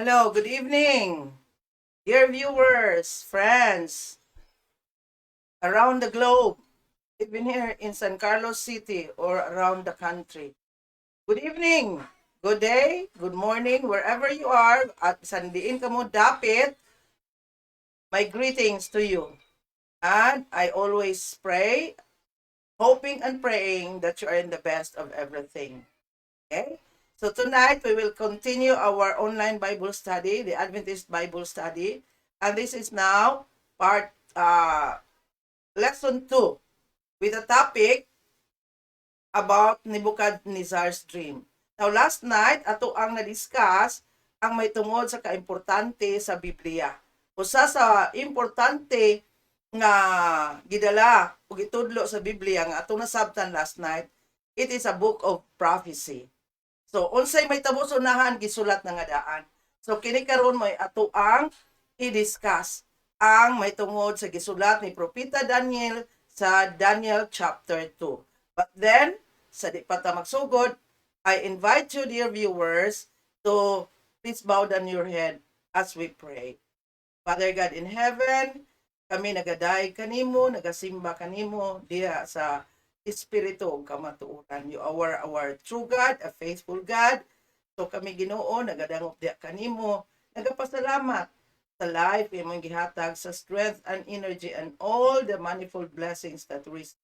Hello, good evening, dear viewers, friends around the globe, even here in San Carlos City or around the country. Good evening, good day, good morning, wherever you are, at sandiin ka mo dapit, my greetings to you. And I always pray, hoping and praying that you are in the best of everything. Okay? So tonight we will continue our online Bible study, the Adventist Bible study. And this is now part lesson 2 with a topic about Nebuchadnezzar's dream. Now last night ato ang na-discuss ang may tungod sa kaimportante sa Biblia. Usa sa importante nga gidala ug itudlo sa Biblia nga atong nasabtan last night, it is a book of prophecy. So unsay may tabos unahan gisulat na nga daan. So kini karon may ato ang i-discuss ang may tungod sa gisulat ni Propeta Daniel sa Daniel chapter 2. But then, sa di pa ta magsugod, I invite you, dear viewers, to please bow down your head as we pray. Father God in heaven, kami nagaday kanimo, nagasimba kanimo diha sa Espiritu ug kamatuoran. You are our true God, a faithful God. So kami Ginoo nagadangop diha kanimo, nagapasalamat sa life imong gihatag sa strength and energy and all the manifold blessings that we receive.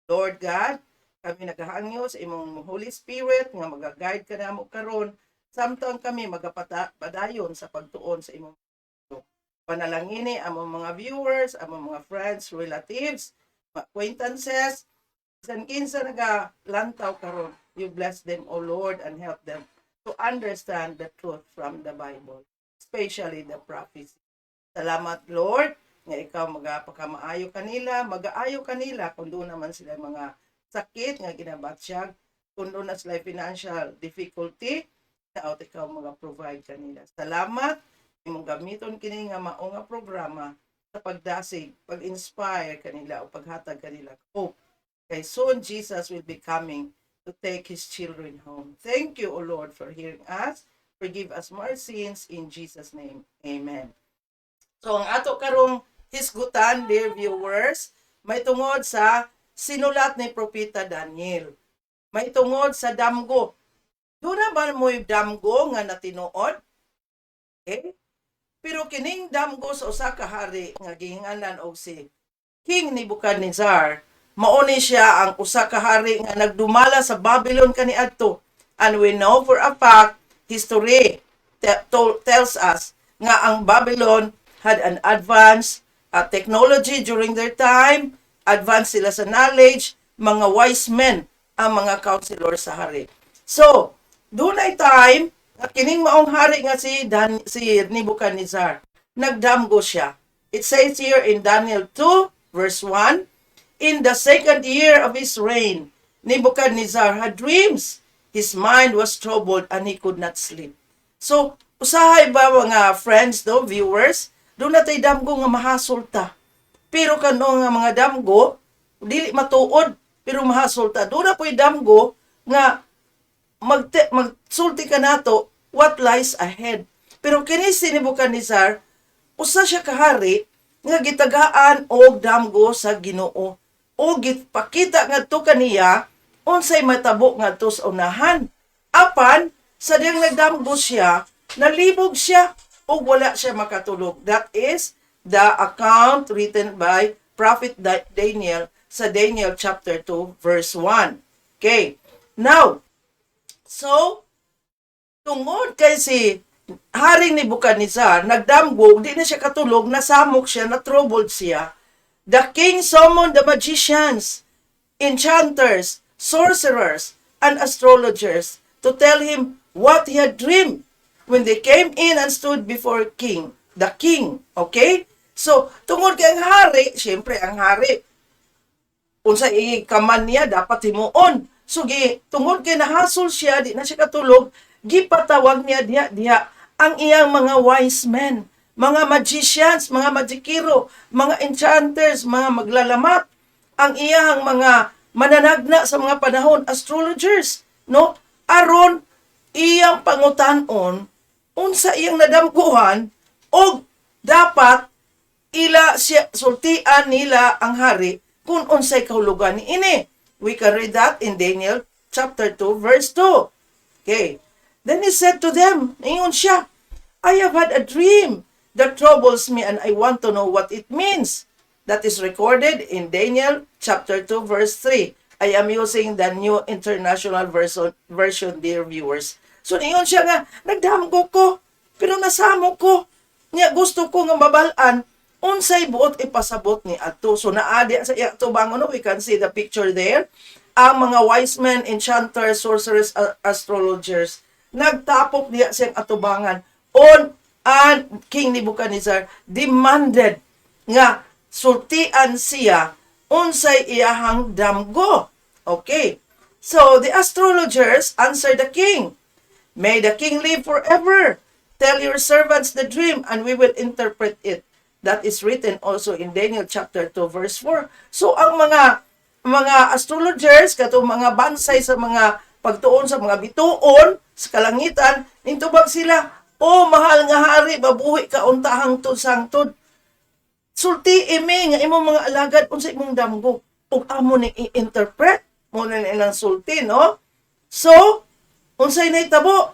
Lord God, kami naghangyo sa imong Holy Spirit nga magaguide ka namo karon samtang kami magapadayon sa pagtuon sa imong panalangini among mga viewers, among mga friends, relatives, acquaintances, san kinsa nagalantaw karon. You bless them, O Lord, and help them to understand the truth from the Bible, especially the prophecy. Salamat, Lord, nga ikaw magapakamaayo kanila, magaayo kanila kung doon naman sila mga sakit nga ginabatsyag, kung doon na sila financial difficulty, na ikaw mag-provide kanila. Salamat, imong gamiton kini nga mao nga programa sa pagdasig, pag-inspire kanila o paghatag kanila hope. Kay soon Jesus will be coming to take His children home. Thank you, O Lord, for hearing us. Forgive us more sins in Jesus' name. Amen. So, ang ato karong hisgutan, dear viewers, may tungod sa sinulat ni Propeta Daniel. May tungod sa damgo. Doon na ba mo'y damgo nga natinuod? Okay? Pero kining damgo sa usa ka hari nga gihinganan og si King Nebuchadnezzar, mao ni siya ang usa ka hari nga nagdumala sa Babylon kaniadto. And we know for a fact, history tells us nga ang Babylon had an advanced technology during their time, advanced sila sa knowledge, mga wise men ang mga counselor sa hari. So, doon ay time at kining maong hari nga si Nebuchadnezzar, nagdamgo siya. It says here in Daniel 2 verse 1, in the second year of his reign, Nebuchadnezzar had dreams. His mind was troubled and he could not sleep. So, usahay ba mga friends, viewers, doon natay damgo nga mahasulta. Pero kano nga mga damgo, dili matuod, pero mahasulta. Doon na po'y damgo nga magsulti ka nato what lies ahead. Pero kini si Nebuchadnezzar, usa siya kahari nga gitagaan og damgo sa Ginoo. O gipakita ngadto kaniya unsay matabo ngadto sa unahan. Apan sa diyang nagdamgo siya, nalibog siya o wala siya makatulog. That is the account written by Prophet Daniel sa Daniel chapter 2 verse 1. Okay. Now, so, tungod kay si Haring Nebuchadnezzar, nagdamgo, di na siya katulog, nasamok siya, na-troubled siya. The king summoned the magicians, enchanters, sorcerers, and astrologers to tell him what he had dreamed when they came in and stood before the king. Okay? So, tungod kay ang hari, siyempre ang hari, unsa ikaman niya, dapat himuon. So, tungod kay nahasol siya, di na siya katulog, gipatawag niya diha ang iyang mga wise men, mga magicians, mga magikiro, mga enchanters, mga maglalamat, ang iyang mga mananagna sa mga panahon, astrologers, no? Aron iyang pangutanon unsa iyang nadamguhan og dapat ila siya sultian nila ang hari kung unsay kahulugan ni ini. We can read that in Daniel chapter 2 verse 2. Okay. Then he said to them, ingon siya, I have had a dream that troubles me and I want to know what it means. That is recorded in Daniel chapter 2 verse 3. I am using the New International version, dear viewers. So, ingon siya nga, nagdamgo ko, pero nasamo ko. Niya, gusto ko nga mabalaan, unsay buot ipasabot ni ato. So, naadi sa ato bangon, we can see the picture there. Ang mga wise men, enchanters, sorcerers, astrologers, nagtapok diya siyang atubangan on and King Nebuchadnezzar demanded nga sultian siya unsay iyahang damgo. Okay. So, the astrologers answered the king, may the king live forever. Tell your servants the dream and we will interpret it. That is written also in Daniel chapter 2 verse 4. So, ang mga astrologers, katong mga bansay sa mga pagtuon sa mga bituon, sa kalangitan, nintubag sila, mahal nga hari, mabuhi ka untahang sangtod. Sulti imi nga imong mga alagad unsa imong damgo. Ug amo ni i-interpret mo na nilang sulti, no? So, unsay nahitabo?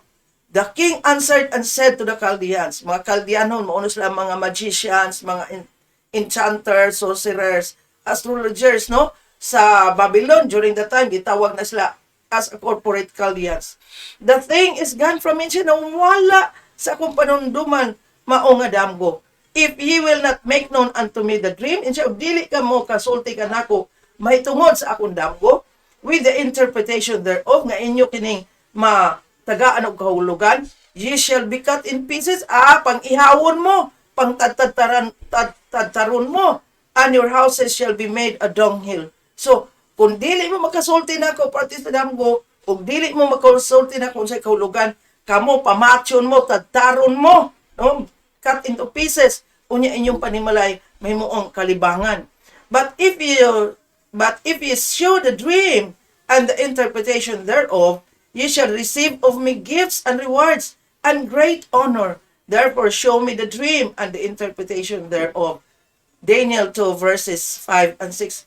The king answered and said to the Chaldeans, mga Chaldeanon, mauno sila mga magicians, mga enchanters, sorcerers, astrologers, no? Sa Babylon, during the time, gitawag na sila as a corporate Chaldeans. The thing is gone from me, siya wala sa akong panunduman, mao nga damgo. If ye will not make known unto me the dream, insya dili ka mo, kasulti ka nako, may tungod sa akong damgo, with the interpretation thereof, nga inyo kining tagaan og kahulugan, ye shall be cut in pieces, pang-ihawon mo, pang-tadtaron mo, and your houses shall be made a dunghill. So, kung dili mo makasulti na ko, parte sa damgo, kung dili mo makasulti na kung sa kahulugan, kamo, pamatsyon mo, tadtaron mo, no? Cut into pieces, unya inyong panimalay, may muong kalibangan. But if you show the dream and the interpretation thereof, ye shall receive of me gifts and rewards and great honor. Therefore, show me the dream and the interpretation thereof. Daniel 2 verses 5 and 6.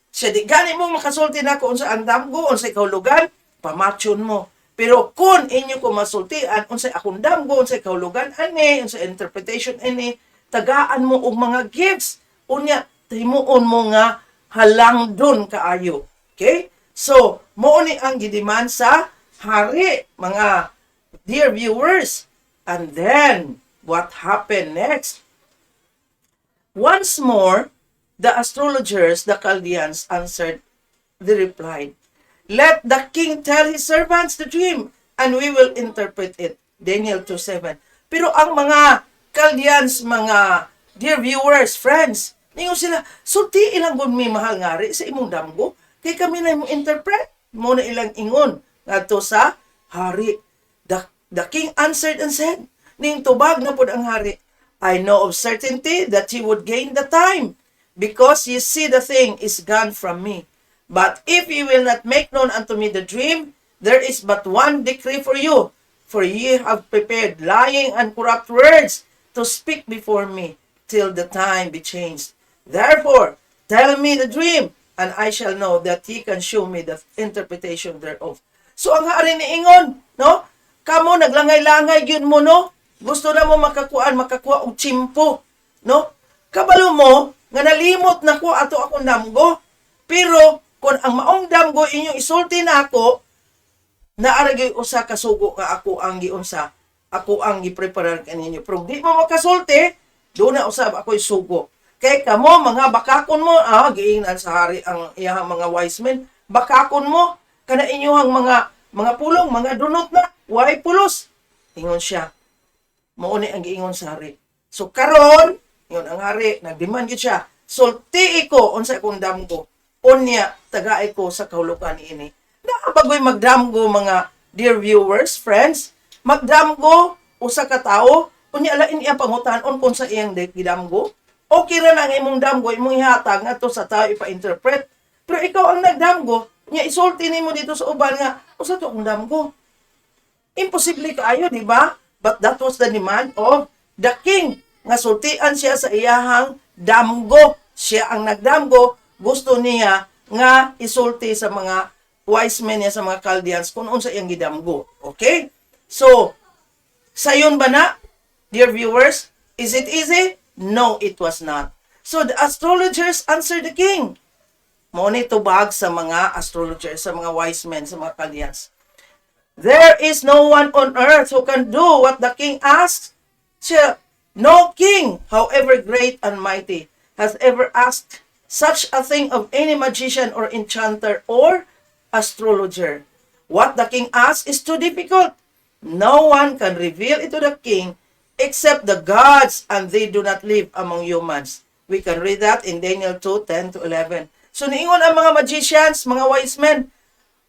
Siya di gani mo makasulti na kung sa damgo, unsay kahulugan, pamatsyon mo. Pero kung inyo ko masultian, unsay akong damgo, unsay kahulugan, unsay interpretation, tagaan mo og mga gifts. Unya, timuon mo nga halang dun kaayo. Okay? So, mo ni ang gidiman sa hari, mga dear viewers. And then, what happened next? Once more, the astrologers, the Chaldeans, answered, they replied, let the king tell his servants the dream, and we will interpret it. Daniel 2:7. Pero ang mga Chaldeans, mga dear viewers, friends, ningon sila, sulti ilang gunmi mahal ngari sa imong damgo, kay kami na imong interpret, mo na ilang ingon, ngadto sa hari. The king answered and said, ning tubag na pud ang hari, I know of certainty that he would gain the time, because ye see the thing is gone from me. But if ye will not make known unto me the dream, there is but one decree for you, for ye have prepared lying and corrupt words to speak before me, till the time be changed. Therefore, tell me the dream, and I shall know that ye can show me the interpretation thereof. So ang hari ni ingon, no? Kamo naglangay-langay gyud mo, no? Gusto na mo makakuha og chimpo, no? Kabalo mo nga nalimot na ko ato akong damgo. Pero kung ang maong damgo inyong isulti na ako, naaragay usa ka sugo nga ako ang giunsa, ako ang gipreparar kaninyo. Pero di mo makasulti, doon na usab ako'y sugo. Kay kamo mga bakakon mo, giingnan sa hari ang iyang mga wise men, bakakon mo kana inyong mga pulong, mga dunot na, way pulos. Ingon siya. Mauni ang giingon sa hari. So karon, yun ang hari, nagdemand yun siya, sulti ko unsa akong damgo. Unya, tagaay ko sa kahulugan ini. Nakabagoy magdamgo mga dear viewers, friends. Magdamgo, usa ka tao, unya alain iya pangutanon kung sa iyang gidamgo. Okay ra na ang imong damgo, imong ihatag nga to sa tao ipa-interpret. Pero ikaw ang nagdamgo, nya isulti nimo dito sa uban nga, usa to akong damgo. Imposible kaayo, di ba? But that was the demand of the king. Nga sultian siya sa iyahang damgo. Siya ang nagdamgo. Gusto niya nga isulti sa mga wise men niya, sa mga Chaldeans, kung unsa iyang gidamgo. Okay? So, sayon ba na, dear viewers? Is it easy? No, it was not. So, the astrologers answered the king. Mo ni tubag sa mga astrologers, sa mga wise men, sa mga Chaldeans. There is no one on earth who can do what the king asks. No king, however great and mighty, has ever asked such a thing of any magician or enchanter or astrologer. What the king asks is too difficult. No one can reveal it to the king except the gods, and they do not live among humans. We can read that in Daniel 2:10-11. So niingon ang mga magicians, mga wise men,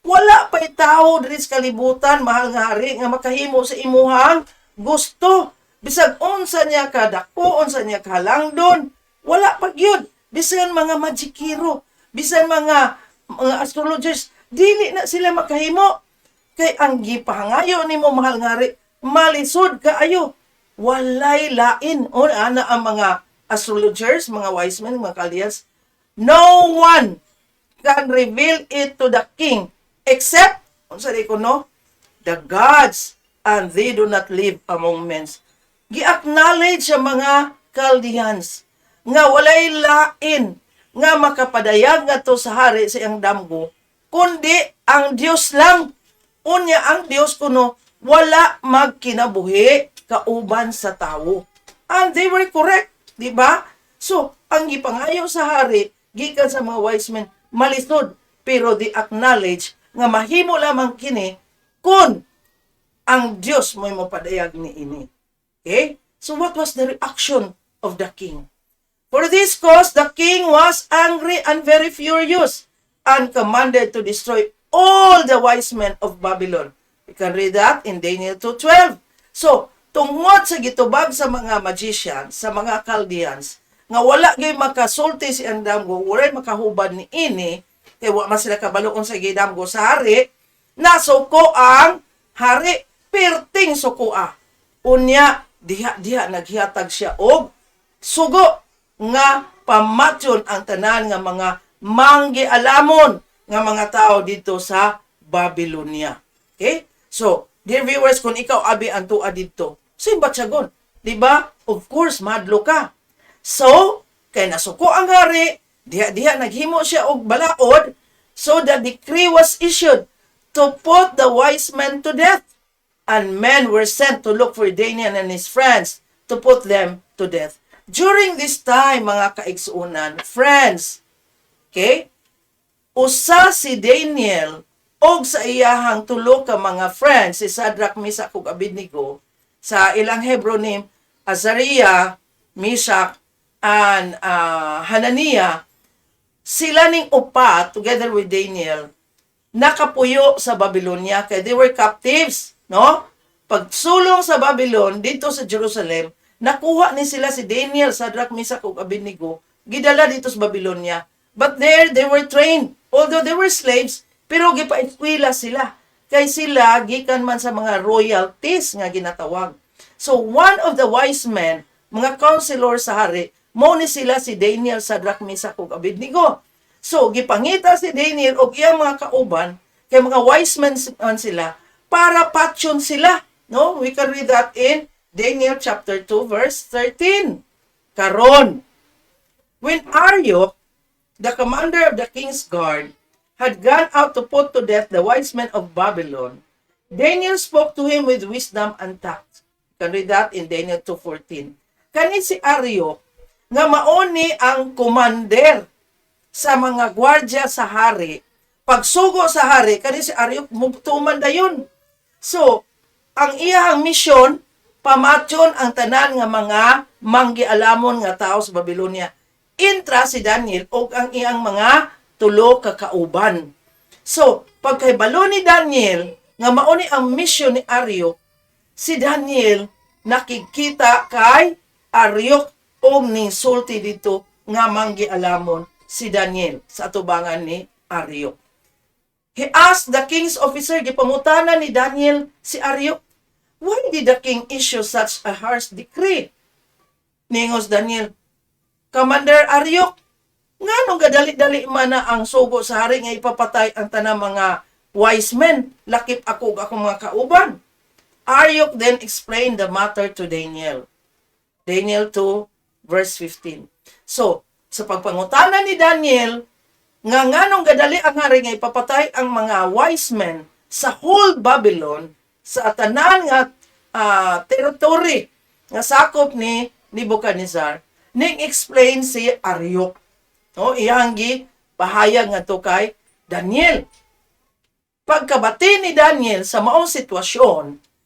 wala pa'y tao diri sa kalibutan, mahal nga hari, nga makahimo sa imuhang gusto. Bisag unsa niya kadako, unsa niya kahalangdon, wala pa gyud. Bisan mga magikiro, bisan mga astrologers, dili na sila makahimo. Kay ang gipahangayo nimo, mahal nga hari, malisod kaayo. Walay lain. O ana ang mga astrologers, mga wise men, mga Chaldeans. No one can reveal it to the king except, unsa di ko no, the gods, and they do not live among men. Gi-acknowledge sa mga Chaldeans nga walay lain nga makapadayag nga to sa hari sa iyang damgo, kundi ang Dios lang. Unya ang Dios kuno wala magkinabuhi kauban sa tawo. And they were correct, di ba? So, ang gipangayo sa hari gikan sa mga wise men malisod, pero di acknowledge nga mahimo lamang kini kun ang Dios mo'y mopadayag ni ini. Okay? So what was the reaction of the king? For this cause, the king was angry and very furious and commanded to destroy all the wise men of Babylon. You can read that in Daniel 2:12. So, tungod sa gitubag sa mga magicians, sa mga Chaldeans, nga wala gay makasulti si andamgo, wala makahubad ni ini, kay wala man sila kabaloon sa gidamgo sa hari, nasuko ang hari, perting sukoa. Unya, diha naghihatag siya og sugo nga pamatyon ang tanan nga mga manggialamon nga mga tao dito sa Babylonia. Okay? So, dear viewers, kung ikaw abi ang tua dito, simbat siya gon. Diba? Of course, madlo ka. So, kay nasuko ang hari, diha naghimo siya og balaod, so the decree was issued to put the wise men to death. And men were sent to look for Daniel and his friends to put them to death. During this time, mga kaigsuunan, friends, okay, usa si Daniel og sa iyahang tulo ka mga friends, si Shadrach, Meshach, ug Abednego, sa ilang Hebrew name, Azariah, Meshach, and Hananiah, sila ning upat, together with Daniel, nakapuyo sa Babylonia, kay they were captives. No? Pagsulong sa Babylon, dito sa Jerusalem, nakuha ni sila si Daniel, Shadrach, Meshach, ug Abednego, gidala dito sa Babylonia. But there, they were trained. Although they were slaves, pero gipa-eskwela sila. Kay sila, gikan man sa mga royalties nga ginatawag. So, one of the wise men, mga counselor sa hari, mo ni sila si Daniel, Shadrach, Meshach, ug Abednego. So, gipangita si Daniel og iyang mga kauban, kay mga wise men sila, para patyon sila. No? We can read that in Daniel chapter 2 verse 13. Karon, when Arioch, the commander of the king's guard, had gone out to put to death the wise men of Babylon, Daniel spoke to him with wisdom and tact. You can read that in Daniel 2:14. Kani si Arioch, nga mauni ang commander sa mga gwardya sa hari, pagsugo sa hari, kani si Arioch, mugtuman dayon. So, ang iyang misyon, pamatyon ang tanan nga mga manggialamon nga tao sa Babylonia. Intra si Daniel o ang iyang mga tulo ka kauban. So, pagkahibalo ni Daniel, nga mauni ang misyon ni Arioch, si Daniel nakikita kay Arioch o sulti dito nga manggialamon si Daniel sa atubangan ni Arioch. He asked the king's officer, gipangutana ni Daniel si Arioch, Why did the king issue such a harsh decree? Ningos Daniel, Commander Aryok, nga nung gadali-dali man na ang sugo sa hari nga ipapatay ang tanang mga wise men, lakip ako akong mga kauban. Aryok then explained the matter to Daniel. Daniel 2, verse 15. So, sa pagpangutana ni Daniel, nga nganong gadali ang hari nga ipapatay ang mga wise men sa whole Babylon, sa tanan nga territory nga sakop ni Nebuchadnezzar, ning explain si Aryok. No, iyang pahayag nga to kay Daniel. Pagkabati ni Daniel sa maong sitwasyon,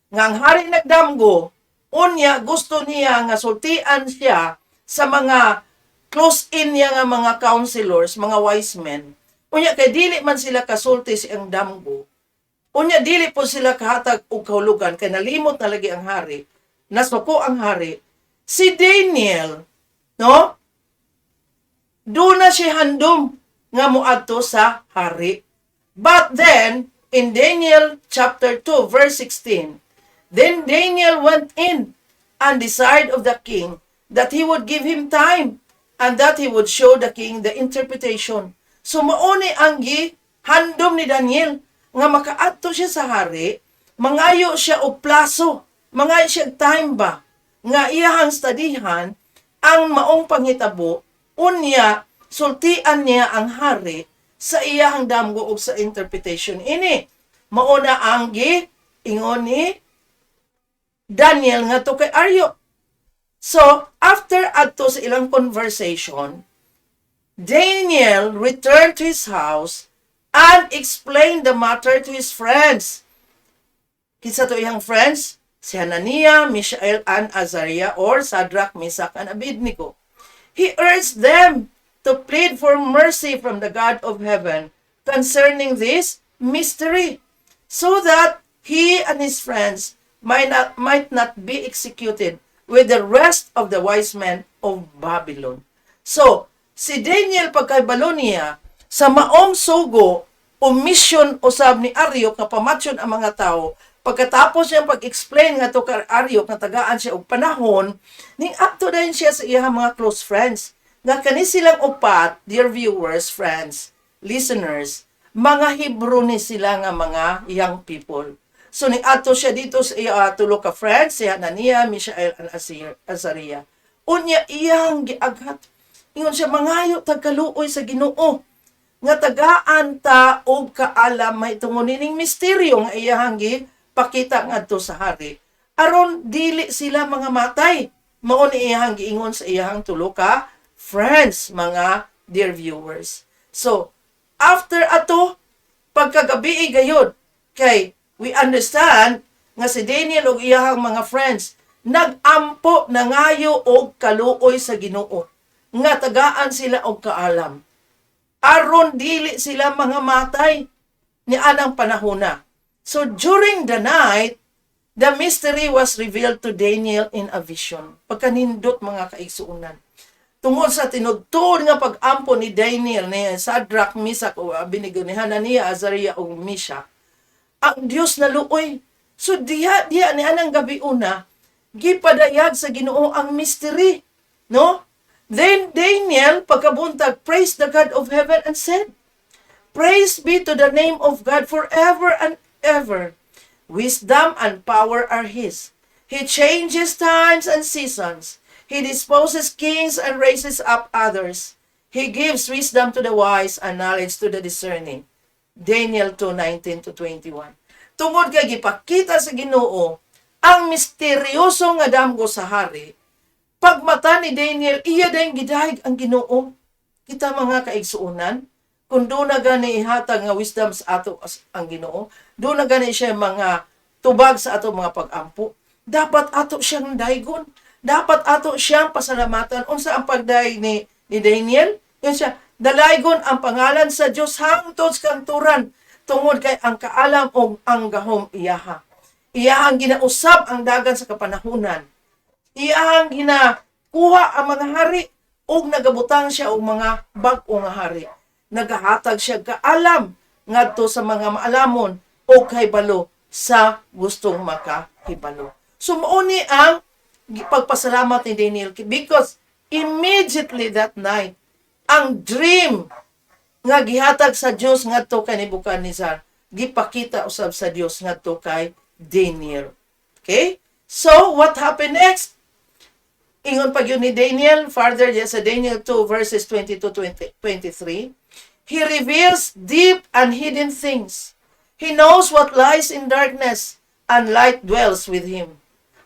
nga ang hari nagdamgo, unya gusto niya nga sultian siya sa mga close-in niya nga mga counselors, mga wise men. Unya kay dili man sila kasulti siyang damgo. Unya dili po sila kahatag og kahulugan kay nalimot na lagi ang hari. Nasuko ang hari. Si Daniel, no? Doon na siya handom nga muadto sa hari. But then, in Daniel chapter 2, verse 16, then Daniel went in and desired of the king that he would give him time and that he would show the king the interpretation. So mauni ang handom ni Daniel nga makaadto siya sa hari, mangayo siya og plaso, mangayo siya time ba, nga iyahang studihan ang maong panghitabo, unya sultian niya ang hari sa iyahang damgo ug sa interpretation ini. Mauna ang ingon ni Daniel nga to kay Aryok. So, after adto sa ilang conversation, Daniel returned to his house and explained the matter to his friends. Kinsa to iyang friends? Si Hananiah, Mishael, and Azariah, or Shadrach, Meshach, and Abednego. He urged them to plead for mercy from the God of heaven concerning this mystery, so that he and his friends might not be executed with the rest of the wise men of Babylon. So, si Daniel pagkaibalo niya sa maong sugo o mission usab ni Aryok nga pamatsyon ang mga tao, pagkatapos niya pag-explain nga to kay Aryok nga tagaan siya og panahon, ning adto din siya sa iyang mga close friends. Nga kani silang upat, dear viewers, friends, listeners, mga Hebrew ni sila nga mga young people. So ning adto siya dito sa tulo ka friends, si Hananiah, Mishael, and Azariah. Unya iyang giaghat. Ingon siya, mangayo tagkaluoy sa Ginoo nga tagaan ta og kaalam may tungod ning misteryo nga iyang pakita ngadto sa hari. Aron dili sila mga matay. Mao ni iyang giingon sa iyang tulo ka friends, mga dear viewers. So, after ato, pagkagabi gayod, kay we understand nga si Daniel o iyahang mga friends, nagampo na ngayo og kaluoy sa Ginoo, nga tagaan sila og kaalam. Aron dili sila mga matay ni anang panahona. So, during the night, the mystery was revealed to Daniel in a vision. Pagkanindot mga kaigsuunan. Tungod sa tinudtod nga pag-ampo ni Daniel, ni Shadrach, Meshach, o Abednego, ni Hananiah, Azariah, o Meshach, ang Diyos na luoy. So diya ni anang gabi una, gipadayag sa Ginoo ang mystery. No? Then Daniel, pagkabuntag, praised the God of heaven and said, Praise be to the name of God forever and ever. Wisdom and power are His. He changes times and seasons. He disposes kings and raises up others. He gives wisdom to the wise and knowledge to the discerning. Daniel 2:19-21. Tungod kay gipakita sa Ginoo ang misteryoso nga damgo sa hari. Pagmata ni Daniel, iya dayang gidahig ang Ginoo. Kita mga kaigsuunan, kung doon na gani ihatag nga wisdom sa ato ang Ginoo, doon na gani siya mga tubag sa ato mga pag-ampo, dapat ato siyang daygon. Dapat ato siyang pasalamatan. Unsa ang pagday ni Daniel? Yun siya, dalaygon ang pangalan sa Diyos hangtod sa kanturan, tungod kay ang kaalam o ang gahom iyaha. Iyahang ginausab ang dagan sa kapanahunan. Iyahang ginakuha ang mga hari o nagabutang siya og mga bag-o nga hari. Nagahatag siya kaalam ngadto sa mga maalamon o kay balo sa gustong makahibalo. So, mauni ang pagpasalamat ni Daniel because immediately that night, ang dream nga gihatag sa Dios ngadto kay Nebuchadnezzar, gipakita usab sa Dios ngadto kay Daniel. Okay? So, what happened next? Ingon pag yun ni Daniel, further sa Daniel 2 verses 22-23, he reveals deep and hidden things. He knows what lies in darkness, and light dwells with him.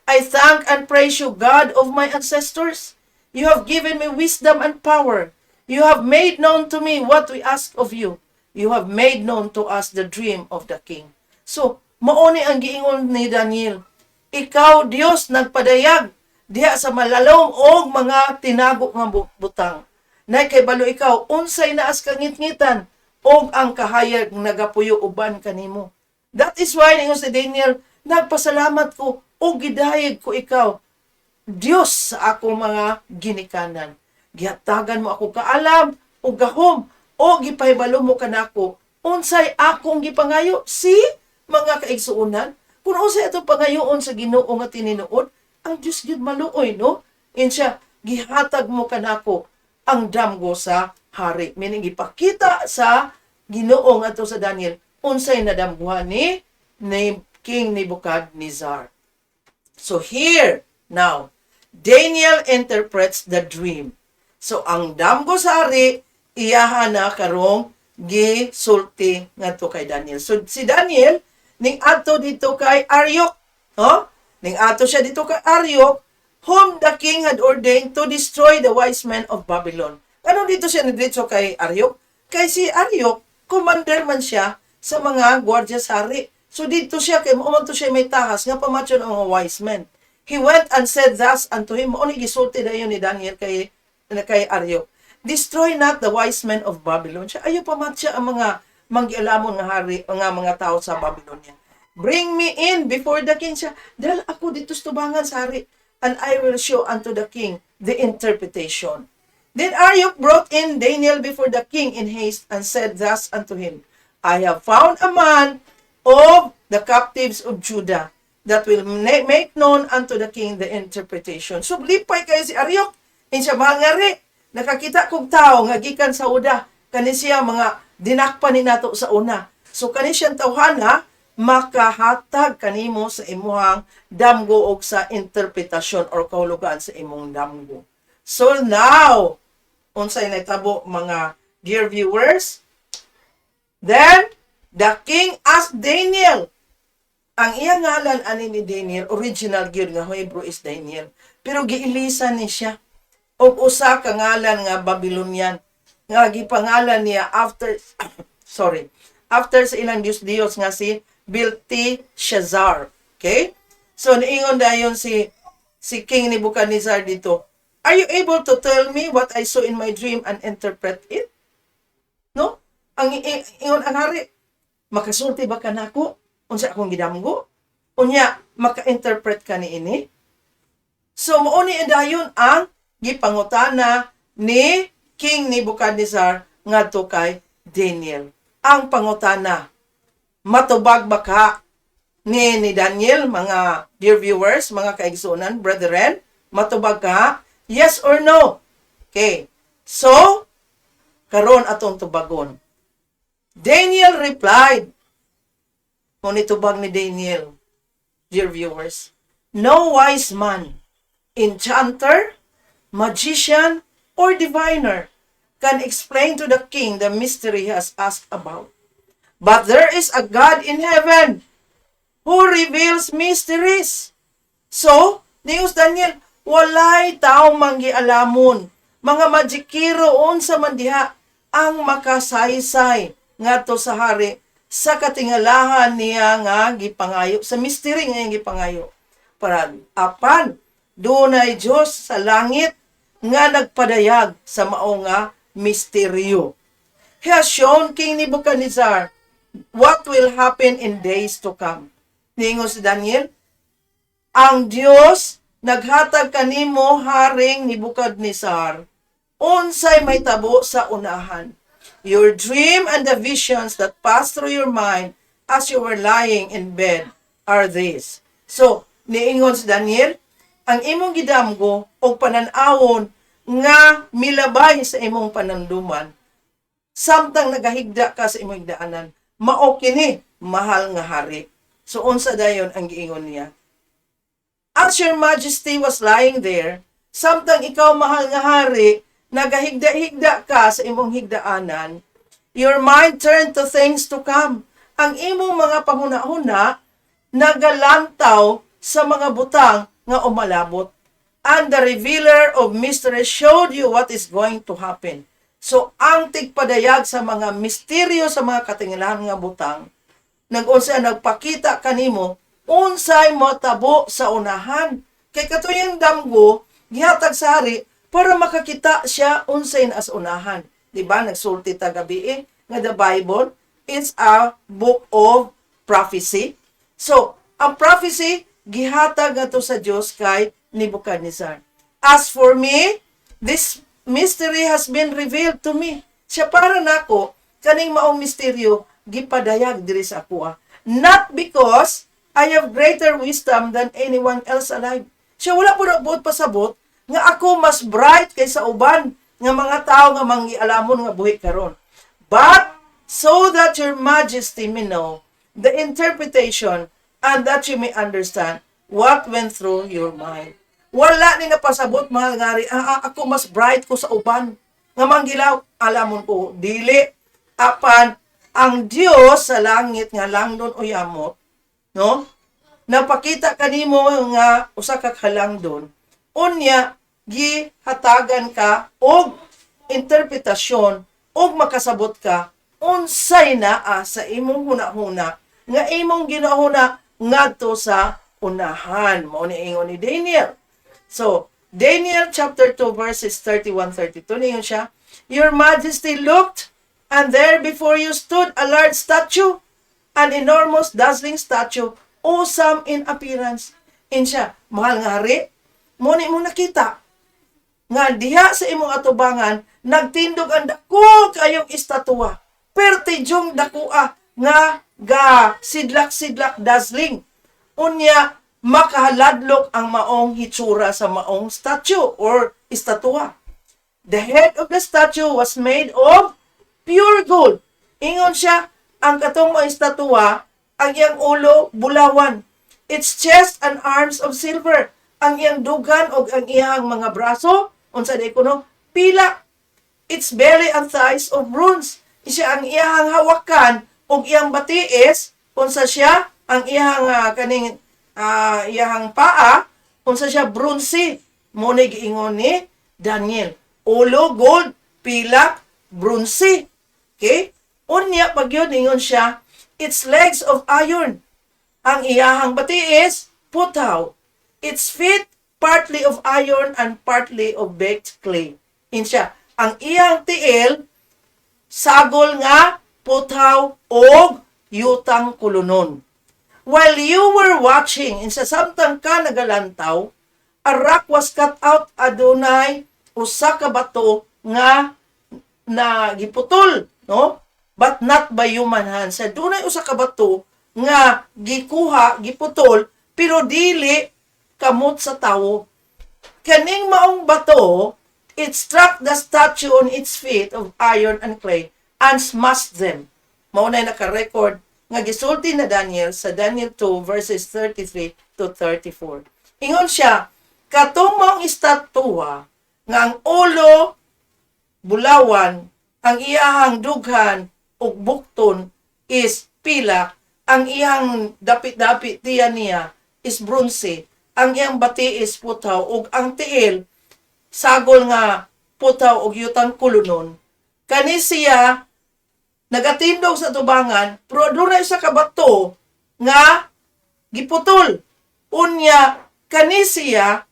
I thank and praise you, God of my ancestors. You have given me wisdom and power. You have made known to me what we ask of you. You have made known to us the dream of the king. So, mauni ang giingon ni Daniel. Ikaw, Dios, nagpadayag diha sa malalom og mga tinago nga butang. Nay kay balo ikaw, unsay naas kangit-ngitan og ang kahayag nagapuyo uban kanimo. That is why ningon si Daniel, nagpasalamat ko o gidayeg ko ikaw, Diyos sa ako mga ginikanan. Gihatagan mo ako kaalam o gahom o gipahibalo mo kanako. Unsay akong gipangayo si mga kaigsuunan. Kung unsay ato pangayoon sa Ginoo nga tininuod, ang Diyos gyud maluoy, no? Insya, gihatag mo kanako ang damgo sa hari. Meaning gipakita sa Ginoo nga to sa Daniel unsay nadamguhan ni King Nebuchadnezzar. So here, now, Daniel interprets the dream. So, ang damgo sa hari, iyahan na karong gisulti nga to kay Daniel. So, si Daniel, ning ato dito kay Aryok, no? Ning ato siya dito kay Aryok, whom the king had ordained to destroy the wise men of Babylon. Ano dito siya nidritso kay Aryok? Kay si Aryok, commander man siya sa mga gwardiya sa hari. So dito siya, kay mo to siya may tahas, nga pamatyo ng mga wise men. He went and said thus unto him, mauni gisulti na yun ni Daniel kay Aryok, destroy not the wise men of Babylon. Siya, ayaw pamatya ang mga manggialamon nga hari, nga mga tao sa Babylonia. Bring me in before the king. Siya, dahil ako dito stubangan sa hari, and I will show unto the king the interpretation. Then Aryok brought in Daniel before the king in haste, and said thus unto him, I have found a man of the captives of Judah that will make known unto the king the interpretation. So, lipay kayo si Aryok. Insya mangari, nakakita kong tao nga gikan sa uda. Kani siya mga dinakpan ni nato sa una. So, kani siyang tawhana, makahatag kanimo sa imuhang damgo o sa interpretasyon or kahulugan sa imong damgo. So, now, unsay naitabo mga dear viewers, then, the king asked Daniel. Ang iyang ngalan ani ni Daniel, original gyud nga Hebrew is Daniel. Pero giilisan ni siya. Og usa ka ngalan nga Babylonian nga gipangalan niya after sa ilang Dios nga si Belteshazzar. Okay? So niingon dayon si King Nebuchadnezzar dito. Are you able to tell me what I saw in my dream and interpret it? No? Ang ingon ang hari, makasulti ba ka nako? Unsa akong gidamgo? Unya, maka-interpret ka ni ini? So, mauni dayon ang gipangutana ni King Nebuchadnezzar ngadto kay Daniel. Ang pangutana, matubag ba ka ni Daniel, mga dear viewers, mga kaigsunan, brethren? Matubag ka? Yes or no? Okay. So, karon atong tubagon. Daniel replied, ngunit tubag ni Daniel, dear viewers, no wise man, enchanter, magician, or diviner can explain to the king the mystery he has asked about. But there is a God in heaven who reveals mysteries. So, nius Daniel, walay taong manggialamon, mga magikiro unsa man diha ang makasaysay ngadto sa hari sa katingalahan niya nga gipangayo, sa mystery nga gipangayo. Para apan, dunay Diyos sa langit nga nagpadayag sa mao nga misteryo. He has shown King Nebuchadnezzar what will happen in days to come. Ningon si Daniel, ang Diyos naghatag kanimo haring Nebuchadnezzar, unsay may tabo sa unahan. Your dream and the visions that pass through your mind as you were lying in bed are these. So, niingon si Daniel, ang imong gidamgo o pananawon nga milabay sa imong pananduman, samtang nagahigda ka sa imong higdaanan, mao kini mahal nga hari. So, unsa dayon ang giingon niya? As your majesty was lying there, samtang ikaw mahal nga hari, nagahigda-higda ka sa imong higdaanan, your mind turned to things to come. Ang imong mga pahuna-huna, nagalantaw sa mga butang nga umalabot. And the revealer of mystery showed you what is going to happen. So, ang tigpadayag sa mga misteryo sa mga katingilahan nga butang, nag-unsa nagpakita kanimo unsay motabo sa unahan. Kay katuyang damgo gihatag sa hari para makakita siya unsay nas unahan. Di ba? Nagsulti ta gabi nga the Bible is a book of prophecy. So, ang prophecy gihatag ato sa Dios kay Nebuchadnezzar. As for me, this mystery has been revealed to me. Siya para nako kaning maong misteryo gipadayag diri sa ako. Not because I have greater wisdom than anyone else alive. Siya wala po nabuot pasabot nga ako mas bright kaysa uban nga mga tao nga manggialamon nga buhi karon. But so that your majesty may know the interpretation and that you may understand what went through your mind. Wala ni napasabot mga ngari, ako mas bright ko sa uban nga manggilaw alamon ko dili apan ang Dios sa langit nga langdon o yamot, no? Napakita kanimo nga usa ka halangdon, unya gihatagan ka og interpretasyon og makasabot ka unsay naa sa imong hunahuna nga imong ginahuna ngadto sa unahan. Mao ni ingon ni Daniel. So, Daniel chapter 2 verses 31-32 niyon siya. Your majesty looked, and there before you stood a large statue, an enormous dazzling statue, awesome in appearance. In siya, mahal nga hari, muni mo nakita, nga diha sa imong atubangan, nagtindog ang dako kayong estatwa, pertidyong dakua, nga ga sidlak-sidlak dazzling. Unya, makahaladlok ang maong hitsura sa maong statue or estatwa. The head of the statue was made of pure gold. Ingon siya, ang katong mga estatwa, ang iyang ulo, bulawan. Its chest and arms of silver. Ang iyang dugan o ang iyang mga braso, unsa di kuno, pila. Its belly and thighs of bronze. Siya ang iyang hawakan o iyang batiis, unsa siya, ang iyang iyang paa, unsa siya, bronze. Muna giingon ni Daniel. Ulo, gold, pilak, bronze. Okay? Unya, pag yun, ingon siya, its legs of iron. Ang iyahang batiis, putaw. Its feet, partly of iron and partly of baked clay. In siya, ang iyang tiil, sagol nga, putaw, og yutang kulunon. While you were watching, in sa samtang ka nagalantaw, a rock was cut out adunay, usa ka bato nga na giputol, no? But not by human hands. Sa dunay usa ka bato nga gikuha, giputol, pero dili kamot sa tawo. Kaning maong bato, it struck the statue on its feet of iron and clay and smashed them. Maunay naka-record nga gisulti na Daniel sa Daniel 2 verses 33 to 34. Ingon siya, katong maong estatwa nga ang ulo bulawan, ang iyahang dughan ug bukton is pilak, ang iyang dapit-dapit tiyan niya is bronze, ang iyang bati is putaw ug ang tiil sagol nga putaw ug yutang kulunon. Kani siya nagatindog sa tubangan, pero dunay sa kabato nga giputol. Unya kani siya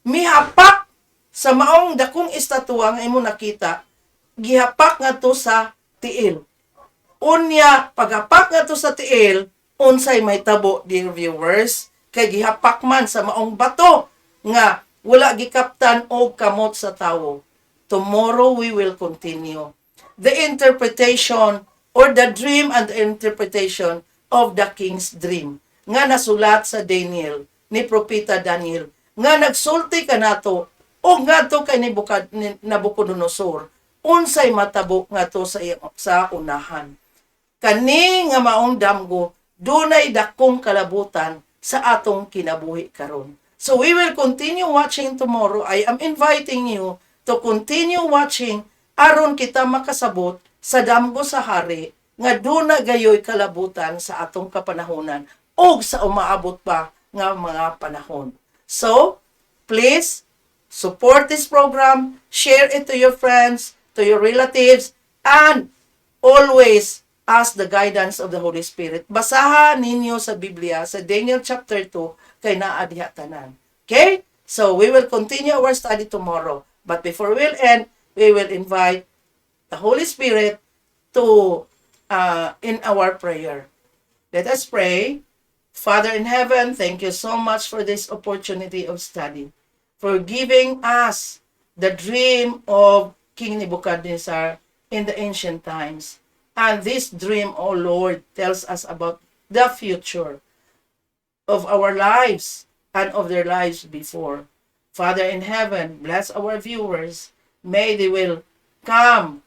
mihapak sa maong dakong estatwa nga imo nakita, gihapak nga to sa tiil. Unya paghapak nga to sa tiil, unsay may tabo, dear viewers, kay gihapak man sa maong bato nga wala gikaptan og kamot sa tawo. Tomorrow we will continue. The interpretation or the dream and the interpretation of the king's dream nga nasulat sa Daniel ni propeta Daniel nga nagsulti kanato o ngadto kay Nabucodonosor unsay matabo ngadto sa unahan. Kani nga maong damgo dunay dakong kalabutan sa atong kinabuhi karon. So we will continue watching tomorrow. I am inviting you to continue watching aron kita makasabot sa damgo sa hari nga duna gayoy kalabutan sa atong kapanahonan o sa umaabot pa nga mga panahon. So, please support this program, share it to your friends, to your relatives, and always ask the guidance of the Holy Spirit. Basahan ninyo sa Biblia, sa Daniel chapter 2, kay naadiha tanan. Okay? So, we will continue our study tomorrow. But before we'll end, we will invite the Holy Spirit to in our prayer. Let us pray. Father in heaven, thank you so much for this opportunity of study, for giving us the dream of King Nebuchadnezzar in the ancient times. And this dream, O Lord, tells us about the future of our lives and of their lives before. Father in heaven, bless our viewers. May they will come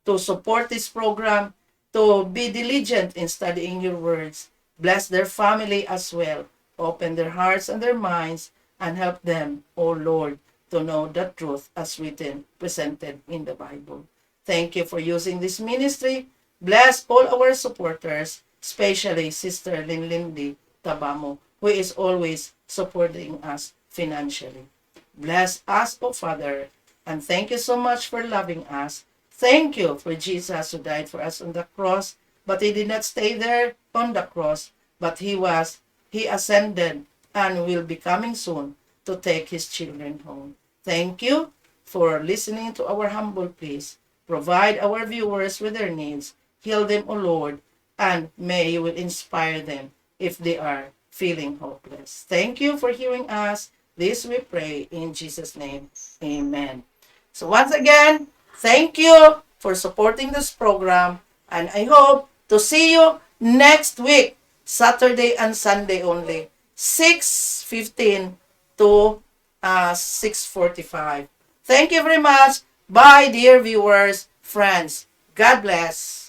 to support this program, to be diligent in studying your words. Bless their family as well. Open their hearts and their minds and help them, O Lord, to know the truth as written, presented in the Bible. Thank you for using this ministry. Bless all our supporters, especially Sister Lindy Tabamo, who is always supporting us financially. Bless us, O Father, and thank you so much for loving us. Thank you for Jesus who died for us on the cross, but he did not stay there on the cross, but he ascended and will be coming soon to take his children home. Thank you for listening to our humble pleas. Provide our viewers with their needs. Heal them, O Lord, and may you will inspire them if they are feeling hopeless. Thank you for hearing us. This we pray in Jesus' name. Amen. So once again, thank you for supporting this program, and I hope to see you next week, Saturday and Sunday only, 6:15 to 6:45. Thank you very much. Bye, dear viewers, friends. God bless.